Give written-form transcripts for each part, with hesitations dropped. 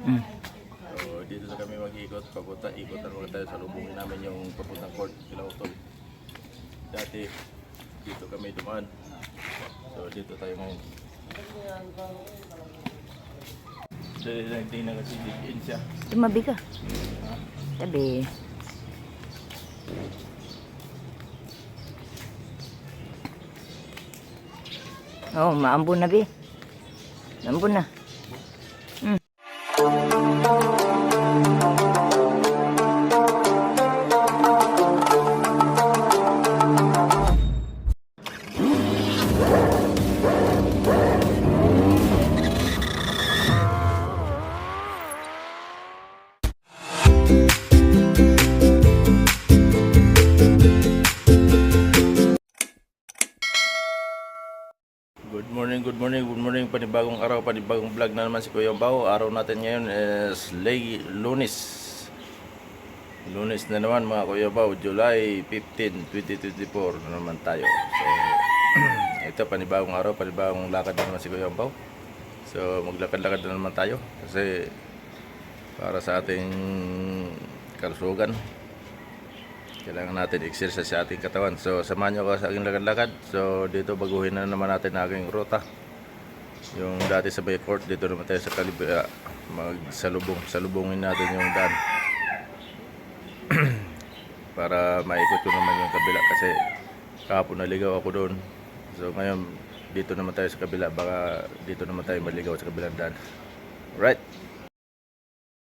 Mm. So dito na kami mag-ikot, papunta, ikotan muna tayo sa lubungin namin yung papuntang court, Kilautol. Dati dito kami dumaan. So dito tayo ngayon. Dali lang tingnan kasi diin siya. Tumabi ka. Tabi. Oh, maambon na, Bi. Maambon na. Mm. Good morning, panibagong araw, panibagong vlog na naman si Kuya Bao. Araw natin ngayon is Lunes. Lunes na naman mga Kuya Bao, July 15, 2024 na naman tayo. So, ito panibagong araw, panibagong lakad na naman si Kuya Bao. So, maglakad-lakad na naman tayo kasi para sa ating kalusugan. Kailangan natin exercise sa ating katawan. So, samahan nyo ako sa aking lakad-lakad. So, dito baguhin na naman natin ang aking ruta. Yung dati sa Bay Court, dito naman tayo sa Kalibaya. Salubungin natin yung daan. Para maikot ko naman yung kabila kasi kahapon naligaw ako doon. So, ngayon, dito naman tayo sa kabila. Baka dito naman tayo maligaw sa kabilang daan. Right.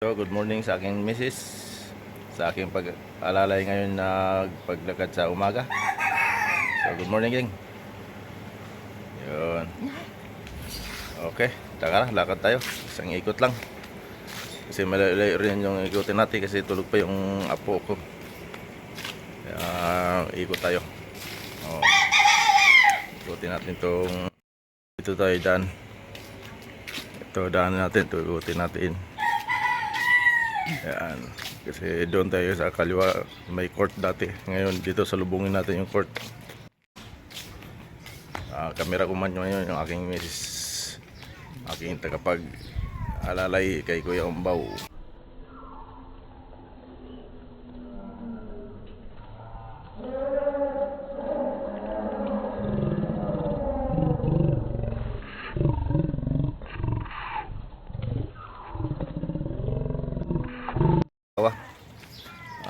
So, good morning sa aking misis. Sa aking pag-alalay ngayon na paglakad sa umaga. So, good morning, gang. Yun. Okay, taka na, lakad tayo. Isang ikot lang. Kasi malayo rin yung ikutin natin kasi tulog pa yung apo ko. Kaya, ikot tayo. Oh. Ikutin natin itong ito tayo daan. Ito daan natin, ito ikutin natin. Yan. Kasi doon tayo sa kaliwa may court dati. Ngayon dito salubungin natin yung court. Kamera ko man ngayon yung aking misis, aking tagapag alalay kay Kuya Umbaw.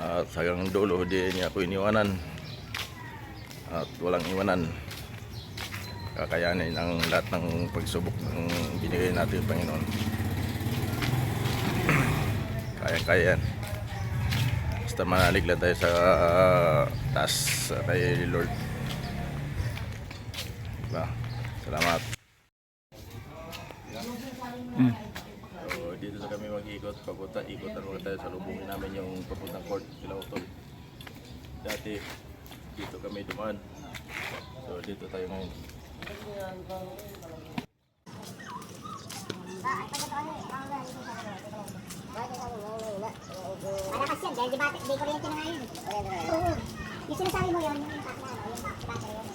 At hanggang dulo di niya ako iniwanan at walang iwanan. Kakayanin ang lahat ng pagsubok ng binigay natin ng Panginoon. Kaya yan. Basta manalig lang tayo sa taas kay Lord. Diba? Salamat. Dito na kami mag-ikot, papunta, ikotan muna tayo sa lubungin namin yung papuntang court, Kilautol. Dati dito kami dumaan. So dito tayo ngayon. Malakas yan, dahil di kuryente na ngayon. Oo. Yung sinasabi mo yun, yung battery yun.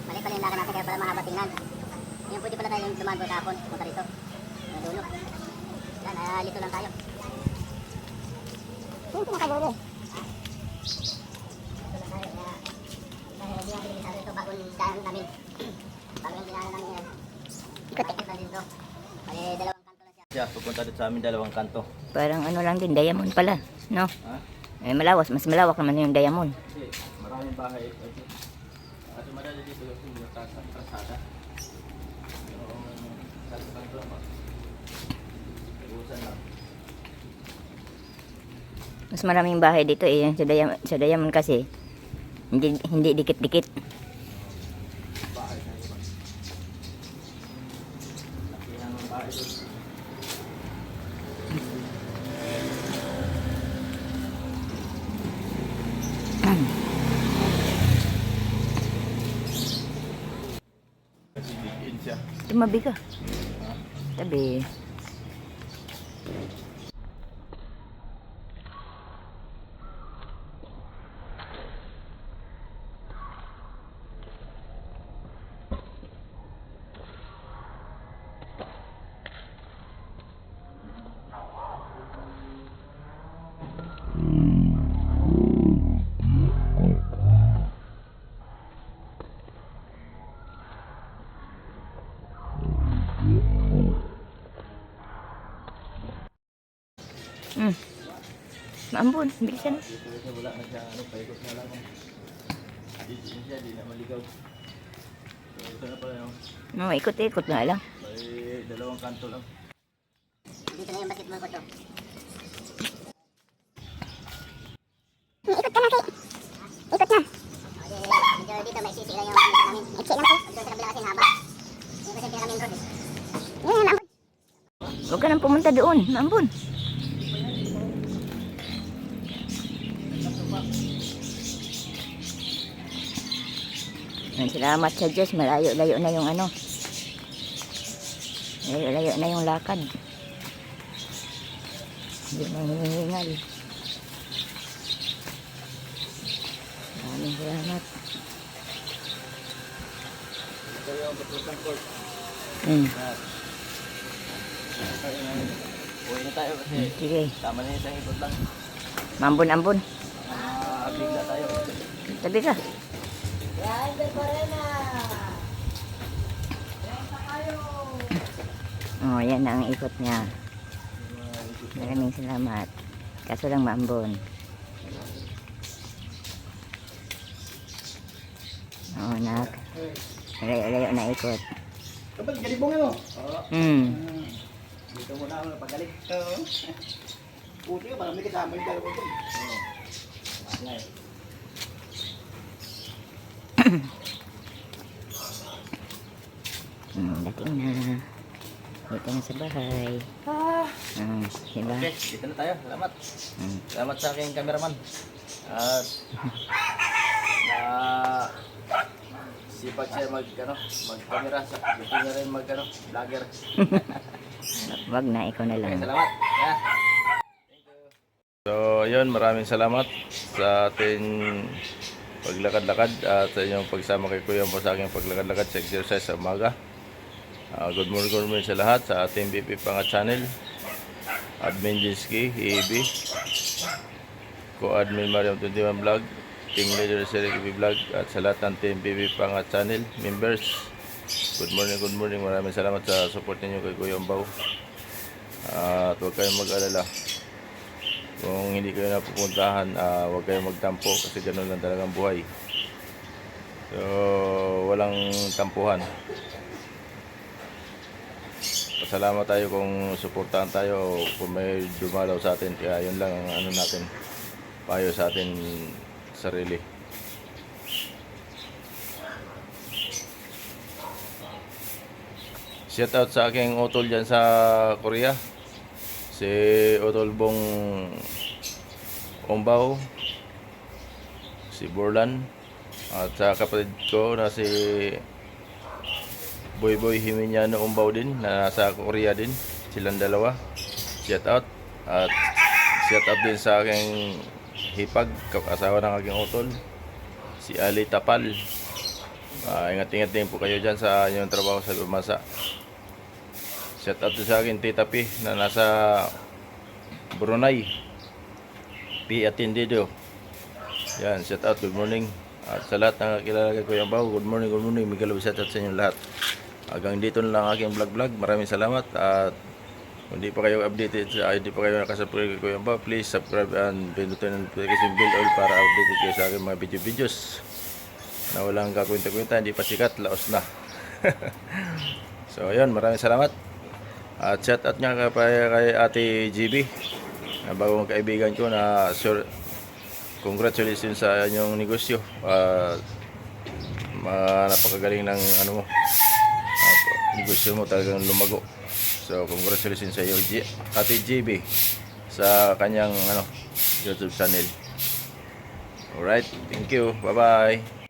Mali-pali yung lakad natin kaya pala mahaba tingnan. Ngayon pwede pala tayo dumaan po kahapon. Punta rito. Nadulo. Yan, lito lang tayo. Yung pinakalulo eh. Lito lang tayo. Dahil hindi natin binisado ito bagong daan namin. Bagong dinaan namin yan. Ikot lang dito. Bali, dalawang kanto lang siya. Pupunta dito sa amin dalawang kanto. Parang ano lang din, diamond pala. No? Ha? Eh, mas malawak naman yung diamond. Kasi maraming bahay. At madali dito yung kasada. Yung kanto lang. Iusan lang. Mas maraming bahay dito eh. Sa diamond kasi, hindi dikit-dikit. Bahay na iba. Laki ng bahay doon. Tumabi ka. Tabi. Maambon, bilisan. Dito wala na siya, paikot na lang. Dito siya, di na maligaw. So, ito na pala yung No, ikot-ikot na lang. may dalawang kanto lang. Dito na yung basketball ko to. Ikot na. Medyo dito may sisi lang yung namin. Iksi lang po. Dito sa kabila kasi haba. Yung kasi pinaka main road eh. Yun, ambon. Huwag ka nang pumunta doon. Maambon. Salamat sa Diyos. Malayo-layo na yung ano. Malayo-layo na yung lakad. Hindi na hinihingal. Maraming salamat. Ito yung papuntang court. Uwi na tayo kasi Sige. tama na isang ikot lang. Maambon-ambon. Bigla tayo. Tabi ka. Oh, yan na ang ikot niya. Maraming salamat. Kaso lang maambon. Oh, nak. Layo-layo na ikot. Kapag galibong ano? Dito muna ako napagaling. Oo. Puti ka, parang may kasama yung dalawa ko. Dating na. Dito na sa bahay. Diba? Okay, dito na tayo. Salamat. Salamat sa aking cameraman. At sipag siya mag-camera. Gusto niya rin vlogger. Wag na, ikaw na Okay, lang. salamat. Yeah. So, yun, maraming salamat sa ating paglakad-lakad at sa inyong pagsama kay Kuya mo sa aking paglakad-lakad sa exercise sa umaga. Good morning sa lahat sa ating BP Pangat Channel. Admin Jinsky, EB, Co-Admin Mariam 21 Vlog, Team Leader Sir EB Vlog at sa lahat ng Team BP Pangat Channel members. Good morning. Maraming salamat sa support ninyo kay Kuya Mbaw. At huwag kayong mag-alala. Kung hindi kayo napupuntahan, huwag kayong magtampo kasi ganoon lang talagang buhay. So, walang tampuhan. Pasalamat tayo kung suportahan tayo kung may dumalaw sa atin. Kaya yun lang ang ano natin, payo sa atin sarili. Shout out sa aking utol dyan sa Korea. Si Utol Bong Ombaw, si Borlan, at sa kapatid ko na si Boy Himiniano Ombaw din na nasa Korea din. Silang dalawa. Shout out. At shout out din sa aking hipag, asawa ng aking utol, si Ali Tapal. Ingat-ingat din po kayo dyan sa inyong trabaho sa Lumasa. Shout out din sa akin Tita P na nasa Brunei, P. Atendido. Yan, shout out, good morning. At sa lahat ng kilala kay Kuya Bao, good morning. Miguel, shout out sa inyo lahat. Hanggang dito na lang aking vlog. Maraming salamat. At kung hindi pa kayo updated, hindi pa kayo nakasubscribe kay Kuya Bao, please subscribe and pindutin ang notification bell all para updated kayo sa aking mga videos na walang kakwenta-kwenta, hindi pa sikat, laos na. So ayun, maraming salamat. At shout out nga kay Ate GB, na bagong kaibigan ko na sure, congratulations sa inyong negosyo. Napakagaling ng ano mo, negosyo mo talagang lumago. So congratulations sa iyo Ate GB sa kanyang YouTube channel. Alright, thank you, bye bye.